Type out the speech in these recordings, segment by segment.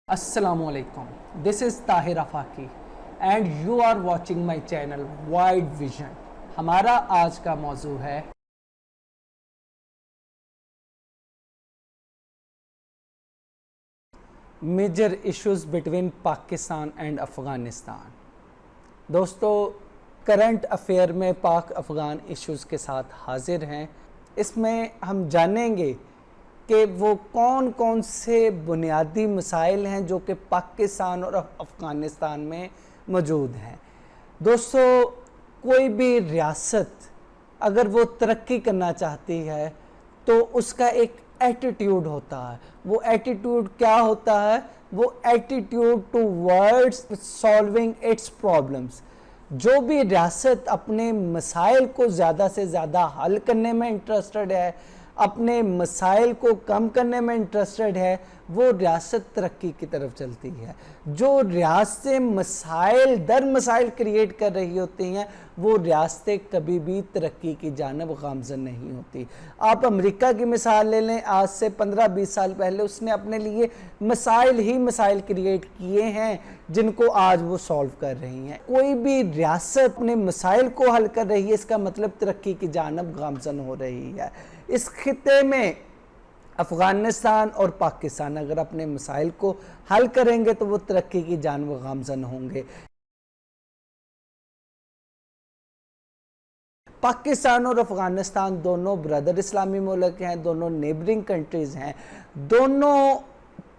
Assalamualaikum. This is Tahir Afaki and you are watching my channel Wide Vision. हमारा आज का मौजू है major issues between Pakistan and Afghanistan. दोस्तों, करंट अफेयर में पाक अफ़गान इश्यूज़ के साथ हाजिर हैं। इसमें हम जानेंगे कि वो कौन कौन से बुनियादी मसाइल हैं जो कि पाकिस्तान और अफ़गानिस्तान में मौजूद हैं। दोस्तों, कोई भी रियासत अगर वो तरक्की करना चाहती है तो उसका एक एटीट्यूड होता है। वो एटीट्यूड क्या होता है? वो attitude towards solving it's problems. जो भी रियासत अपने मसाइल को ज़्यादा से ज़्यादा हल करने में इंटरेस्टेड है, अपने मसाइल को कम करने में इंटरेस्टेड है, वो रियासत तरक्की की तरफ चलती है। जो रियासतें मसाइल दर मसाइल क्रिएट कर रही होती हैं, वो रियासतें कभी भी तरक्की की जानब गामज़न नहीं होती। आप अमेरिका की मिसाल ले लें, आज से 15-20 साल पहले उसने अपने लिए मसाइल ही मसाइल क्रिएट किए हैं जिनको आज वो सॉल्व कर रही हैं। कोई भी रियासत अपने मसाइल को हल कर रही है, इसका मतलब तरक्की की जानब गामज़न हो रही है। इस खित्ते में अफ़गानिस्तान और पाकिस्तान अगर अपने मसाइल को हल करेंगे तो वो तरक्की की जानब गामज़न होंगे। पाकिस्तान और अफ़गानिस्तान दोनों ब्रदर इस्लामी मुल्क हैं, दोनों नेबरिंग कंट्रीज़ हैं। दोनों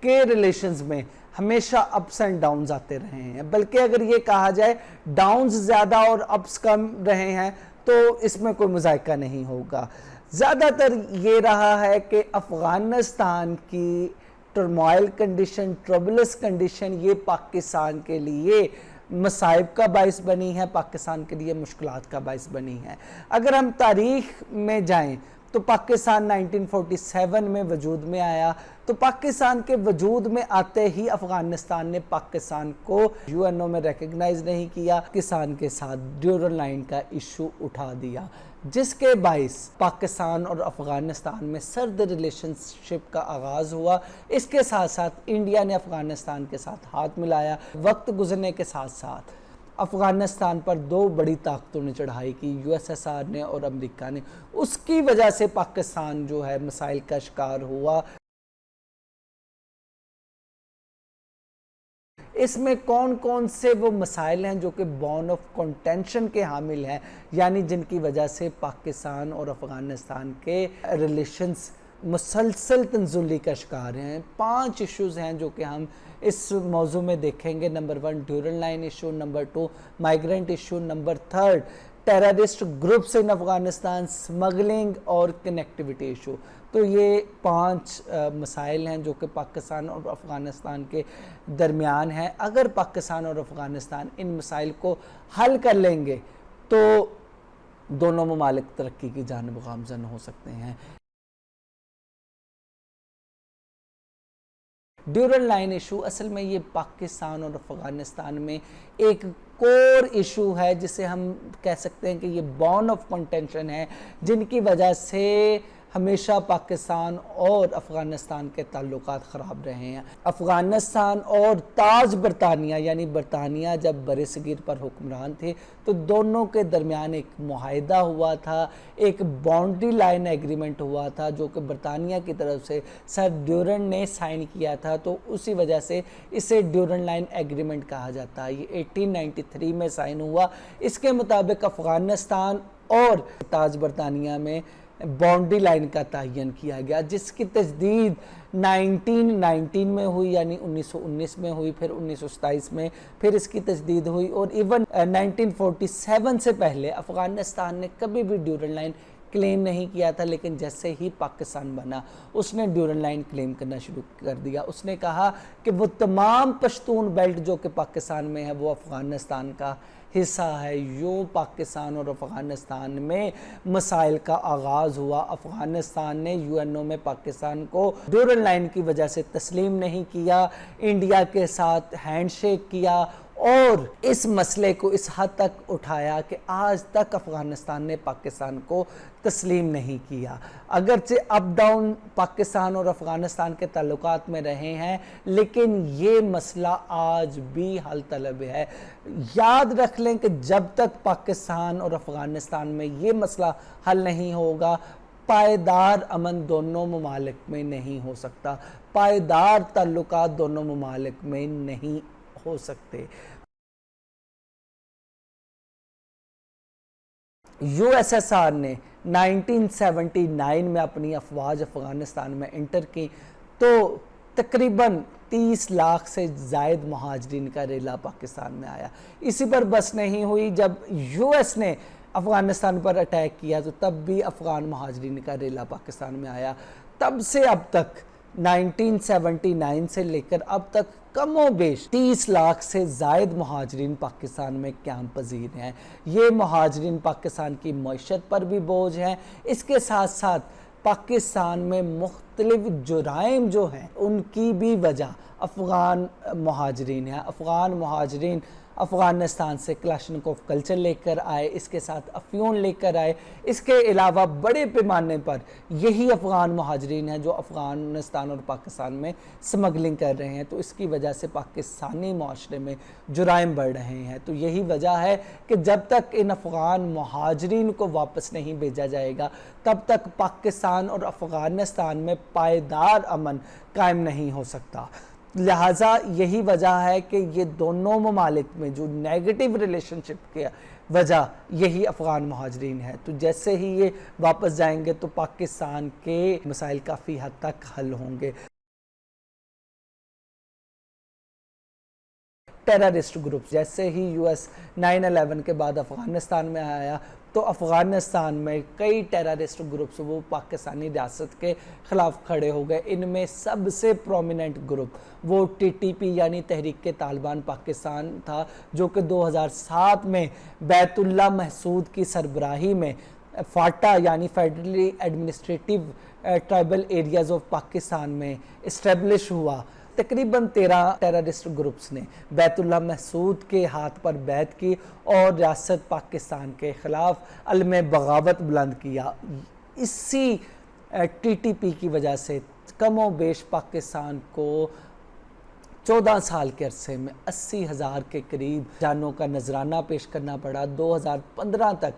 के रिलेशंस में हमेशा अप्स एंड डाउन्स आते रहे हैं, बल्कि अगर ये कहा जाए डाउन्स ज़्यादा और अप्स कम रहे हैं तो इसमें कोई मुज़ायका नहीं होगा। ज़्यादातर ये रहा है कि अफ़गानिस्तान की टर्मोइल कंडीशन, ट्रबलस कंडीशन, ये पाकिस्तान के लिए मसाइब का बाइस बनी है, पाकिस्तान के लिए मुश्किलात का बाइस बनी है। अगर हम तारीख़ में जाएं तो पाकिस्तान 1947 में वजूद में आया, तो पाकिस्तान के वजूद में आते ही अफ़गानिस्तान ने पाकिस्तान को यूएनओ में रिकग्नाइज़ नहीं किया, पाकिस्तान के साथ ड्यूरल लाइन का इशू उठा दिया, जिसके बाइस पाकिस्तान और अफ़गानिस्तान में सर्द रिलेशनशिप का आगाज़ हुआ। इसके साथ साथ इंडिया ने अफ़गानिस्तान के साथ हाथ मिलाया। वक्त गुजरने के साथ साथ अफ़गानिस्तान पर दो बड़ी ताकतों ने चढ़ाई की, यूएसएसआर ने और अमेरिका ने। उसकी वजह से पाकिस्तान जो है मसाइल का शिकार हुआ। इसमें कौन कौन से वो मसाइल हैं जो कि बॉन ऑफ कंटेंशन के हामिल हैं, यानी जिनकी वजह से पाकिस्तान और अफ़गानिस्तान के रिलेशंस मुसलसल तंजुली का शिकार हैं। 5 इश्यूज़ हैं जो कि हम इस मौजू में देखेंगे। Number 1 ड्यूरल line issue, number 2 migrant issue, number 3 terrorist groups in Afghanistan, smuggling और कनेक्टिविटी इशू। तो ये 5 मसाइल हैं जो कि पाकिस्तान और अफ़गानिस्तान के दरमियान हैं। अगर पाकिस्तान और अफ़गानिस्तान इन मसाइल को हल कर लेंगे तो दोनों ममालिक तरक्की की जानब गामज़न हो सकते हैं। ड्यूरल लाइन इशू असल में ये पाकिस्तान और अफ़गानिस्तान में एक कोर इशू है, जिसे हम कह सकते हैं कि ये बॉन ऑफ कंटेंशन है, जिनकी वजह से हमेशा पाकिस्तान और अफ़गानिस्तान के ताल्लुकात ख़राब रहे हैं। अफ़गानिस्तान और ताज बरतानिया यानी बरतानिया जब बरसगीर पर हुक्मरान थे तो दोनों के दरमियान एक मुआहिदा हुआ था, एक बाउंड्री लाइन एग्रीमेंट हुआ था जो कि बरतानिया की तरफ से सर ड्यूरन ने साइन किया था। तो उसी वजह से इसे ड्यूरन लाइन एग्रीमेंट कहा जाता है। ये 1893 में साइन हुआ। इसके मुताबिक अफ़गानिस्तान और ताज बरतानिया में बाउंड्री लाइन का तयन किया गया, जिसकी तजदीद 1919 में हुई, यानी 1919 में हुई, फिर 1927 में फिर इसकी तजदीद हुई, और इवन 1947 से पहले अफ़गानिस्तान ने कभी भी ड्यूरल लाइन क्लेम नहीं किया था। लेकिन जैसे ही पाकिस्तान बना उसने ड्यूरल लाइन क्लेम करना शुरू कर दिया। उसने कहा कि वो तमाम पश्तून बेल्ट जो कि पाकिस्तान में है वो अफ़गानिस्तान का हिस्सा है। यूँ पाकिस्तान और अफ़गानिस्तान में मसाइल का आगाज़ हुआ। अफ़गानिस्तान ने यूएनओ में पाकिस्तान को ड्यूरल लाइन की वजह से तस्लीम नहीं किया, इंडिया के साथ हैंडशेक किया और इस मसले को इस हद तक उठाया कि आज तक अफ़गानिस्तान ने पाकिस्तान को तस्लीम नहीं किया। अगरचे अप डाउन पाकिस्तान और अफ़गानिस्तान के ताल्लुकात में रहे हैं, लेकिन ये मसला आज भी हल तलब है। याद रख लें कि जब तक पाकिस्तान और अफ़गानिस्तान में ये मसला हल नहीं होगा, पायदार अमन दोनों ममालिक में नहीं हो सकता, पायदार ताल्लुकात दोनों ममालिक में नहीं हो सकते। यूएसएसआर ने 1979 में अपनी अफवाज अफ़गानिस्तान में इंटर की तो तकरीबन 30 लाख से ज़ायद महाजरीन का रेला पाकिस्तान में आया। इसी पर बस नहीं हुई, जब यूएस ने अफ़गानिस्तान पर अटैक किया तो तब भी अफ़गान महाजरीन का रेला पाकिस्तान में आया। तब से अब तक 1979 से लेकर अब तक कमो बेश 30 लाख से ज़ायद महाजरीन पाकिस्तान में क़याम पजीर हैं। ये महाजरीन पाकिस्तान की मईशत पर भी बोझ हैं। इसके साथ साथ पाकिस्तान में मुख्तलिफ जुराइम जो हैं उनकी भी वजह अफ़गान महाजरीन है। अफ़गान महाजरीन अफ़गानिस्तान से क्लाशनकोव कल्चर लेकर आए, इसके साथ अफ्यून लेकर आए। इसके अलावा बड़े पैमाने पर यही अफ़गान महाजरीन हैं जो अफ़गानिस्तान और पाकिस्तान में स्मगलिंग कर रहे हैं। तो इसकी वजह से पाकिस्तानी माशरे में जुराइम बढ़ रहे हैं। तो यही वजह है कि जब तक इन अफ़गान महाजरीन को वापस नहीं भेजा जाएगा, तब तक पाकिस्तान और अफ़गानिस्तान में पायदार अमन कायम नहीं हो सकता। लिहाजा यही वजह है कि ये दोनों ममालिक में जो नेगेटिव रिलेशनशिप की वजह यही अफ़गान महाजरीन है। तो जैसे ही ये वापस जाएंगे तो पाकिस्तान के मसाइल काफ़ी हद तक हल होंगे। टेररिस्ट ग्रुप, जैसे ही यूएस 9/11 के बाद अफ़गानिस्तान में आया तो अफ़गानिस्तान में कई टेररिस्ट ग्रुप्स वो पाकिस्तानी रियासत के ख़िलाफ़ खड़े हो गए। इनमें सबसे प्रोमिनेंट ग्रुप वो टीटीपी यानी तहरीक तालिबान पाकिस्तान था, जो कि 2007 में बैतुल्ला महसूद की सरबराही में फाटा यानी federally administrative tribal areas of Pakistan में इस्टेब्लिश हुआ। तकरीबन 13 टेररिस्ट ग्रुप्स ने बैतुल्ला महसूद के हाथ पर बैत की और रियासत पाकिस्तान के ख़िलाफ़ अलम बगावत बुलंद किया। इसी टीटीपी की वजह से कमो बेश पाकिस्तान को 14 साल के अरसे में 80,000 के करीब जानों का नजराना पेश करना पड़ा। 2015 तक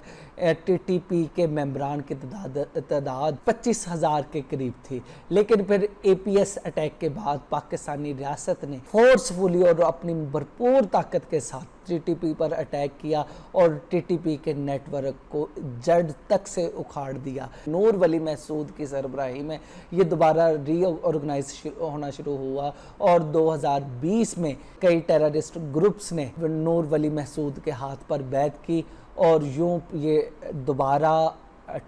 टीटीपी के मेंबरान की तादाद 25,000 के करीब थी। लेकिन फिर एपीएस अटैक के बाद पाकिस्तानी रियासत ने फोर्सफुली और अपनी भरपूर ताकत के साथ टीटीपी पर अटैक किया और टीटीपी के नेटवर्क को जड़ तक से उखाड़ दिया। नूर वली महसूद की सरबराही में ये दोबारा रीऑर्गेनाइज होना शुरू हुआ और 2020 में कई टेररिस्ट ग्रुप्स ने नूर वली महसूद के हाथ पर बैत की और यूं ये दोबारा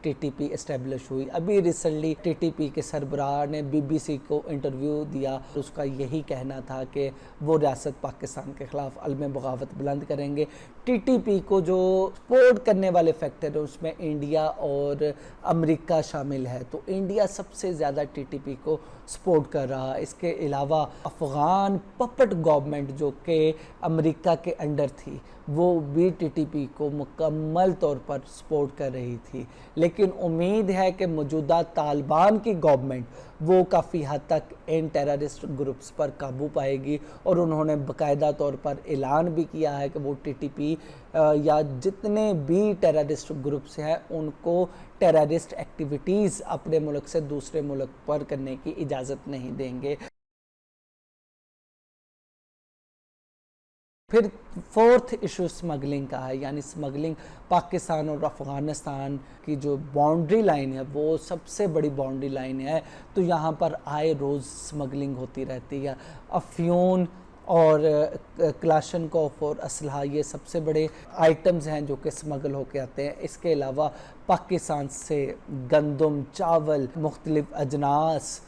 टीटीपी इस्टेब्लिश हुई। अभी रिसेंटली टीटीपी के सरबराह ने बीबीसी को इंटरव्यू दिया, उसका यही कहना था कि वो रियासत पाकिस्तान के ख़िलाफ़ अलम बगावत बुलंद करेंगे। टीटीपी को जो सपोर्ट करने वाले फैक्टर है उसमें इंडिया और अमेरिका शामिल है, तो इंडिया सबसे ज़्यादा टीटीपी को सपोर्ट कर रहा है। इसके अलावा अफ़गान पपट गवर्नमेंट जो कि अमेरिका के अंडर थी वो भी टीटीपी को मुकम्मल तौर पर सपोर्ट कर रही थी। लेकिन उम्मीद है कि मौजूदा तालिबान की गवर्नमेंट वो काफ़ी हद तक इन टेररिस्ट ग्रुप्स पर काबू पाएगी और उन्होंने बाकायदा तौर पर ऐलान भी किया है कि वो टीटीपी या जितने भी टेररिस्ट ग्रुप्स हैं उनको टेररिस्ट एक्टिविटीज़ अपने मुल्क से दूसरे मुल्क पर करने की इजाज़त नहीं देंगे। फिर फोर्थ इशू स्मगलिंग का है, यानी स्मगलिंग पाकिस्तान और अफ़गानिस्तान की जो बाउंड्री लाइन है वो सबसे बड़ी बाउंड्री लाइन है। तो यहाँ पर आए रोज़ स्मगलिंग होती रहती है। अफ्यून और क्लाशनकोफ और असलहा ये सबसे बड़े आइटम्स हैं जो कि स्मगल होके आते हैं। इसके अलावा पाकिस्तान से गंदम, चावल, मुख्तलिफ अजनास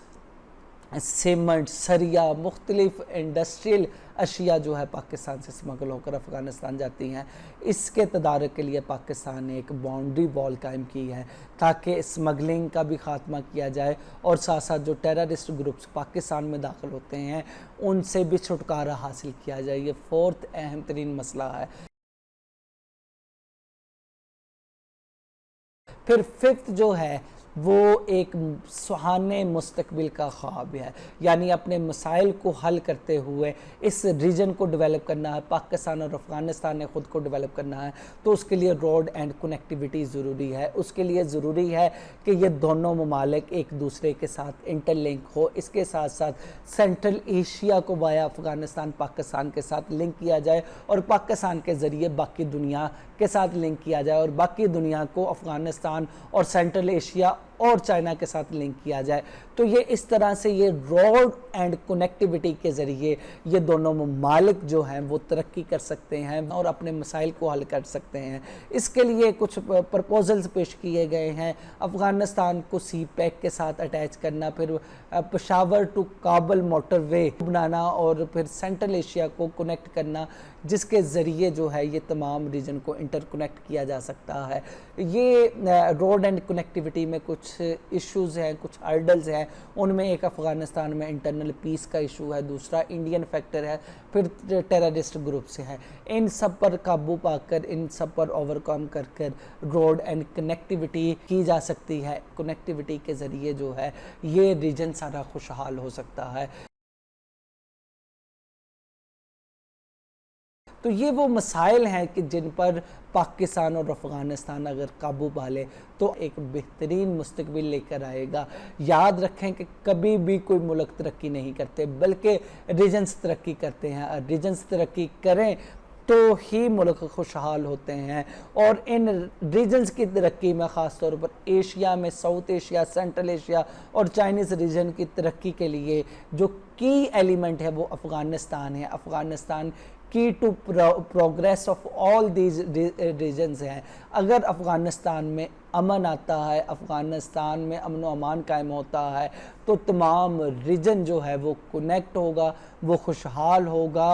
सीमेंट, सरिया, मुख्तलिफ इंडस्ट्रियल अशिया जो है पाकिस्तान से स्मगल होकर अफ़गानिस्तान जाती हैं। इसके तदारक के लिए पाकिस्तान ने एक बाउंड्री वॉल कायम की है ताकि स्मगलिंग का भी ख़ात्मा किया जाए और साथ साथ जो टेररिस्ट ग्रुप्स पाकिस्तान में दाखिल होते हैं उनसे भी छुटकारा हासिल किया जाए। ये फोर्थ अहम तरीन मसला है। फिर फिफ्थ जो है वो एक सुहाने मुस्तकबिल का ख्वाब है, यानी अपने मसाइल को हल करते हुए इस रीजन को डेवलप करना है। पाकिस्तान और अफ़गानिस्तान ने ख़ुद को डेवलप करना है तो उसके लिए रोड एंड कनेक्टिविटी ज़रूरी है। उसके लिए ज़रूरी है कि ये दोनों ममालिक एक दूसरे के साथ इंटरलिंक हो। इसके साथ साथ सेंट्रल एशिया को वाया अफ़गानिस्तान पाकिस्तान के साथ लिंक किया जाए और पाकिस्तान के ज़रिए बाकी दुनिया के साथ लिंक किया जाए और बाकी दुनिया को अफ़गानिस्तान और सेंट्रल एशिया और चाइना के साथ लिंक किया जाए। तो ये इस तरह से ये रोड एंड कनेक्टिविटी के ज़रिए ये दोनों ममालिक जो हैं वो तरक्की कर सकते हैं और अपने मसाइल को हल कर सकते हैं। इसके लिए कुछ प्रपोजल्स पेश किए गए हैं। अफ़गानिस्तान को सी पैक के साथ अटैच करना, फिर पेशावर टू काबल मोटरवे बनाना और फिर सेंट्रल एशिया को कनेक्ट करना, जिसके ज़रिए जो है ये तमाम रीजन को इंटरकनेक्ट किया जा सकता है। ये रोड एंड कनेक्टिविटी में कुछ इश्यूज़ हैं, कुछ हर्डल्स हैं। उनमें एक अफ़गानिस्तान में इंटरनल पीस का इशू है, दूसरा इंडियन फैक्टर है, फिर टेररिस्ट ग्रुप से है। इन सब पर काबू पाकर, इन सब पर ओवरकम कर कर रोड एंड कनेक्टिविटी की जा सकती है। कनेक्टिविटी के ज़रिए जो है ये रीजन सारा खुशहाल हो सकता है। तो ये वो मसाइल हैं कि जिन पर पाकिस्तान और अफ़गानिस्तान अगर काबू पा ले तो एक बेहतरीन मुस्तकबिल लेकर आएगा। याद रखें कि कभी भी कोई मुल्क तरक्की नहीं करते बल्कि रीजन्स तरक्की करते हैं। रीजन्स तरक्की करें तो ही मुल्क खुशहाल होते हैं। और इन रीजन्स की तरक्की में ख़ास तौर पर एशिया में साउथ एशिया, सेंट्रल एशिया और चाइनीज़ रीजन की तरक्की के लिए जो की एलिमेंट है वो अफ़गानिस्तान है। अफ़गानिस्तान की to progress of all these regions हैं। अगर अफ़गानिस्तान में अमन आता है, अफ़गानिस्तान में अमन व अमान कायम होता है तो तमाम रीजन जो है वो कनेक्ट होगा, वो खुशहाल होगा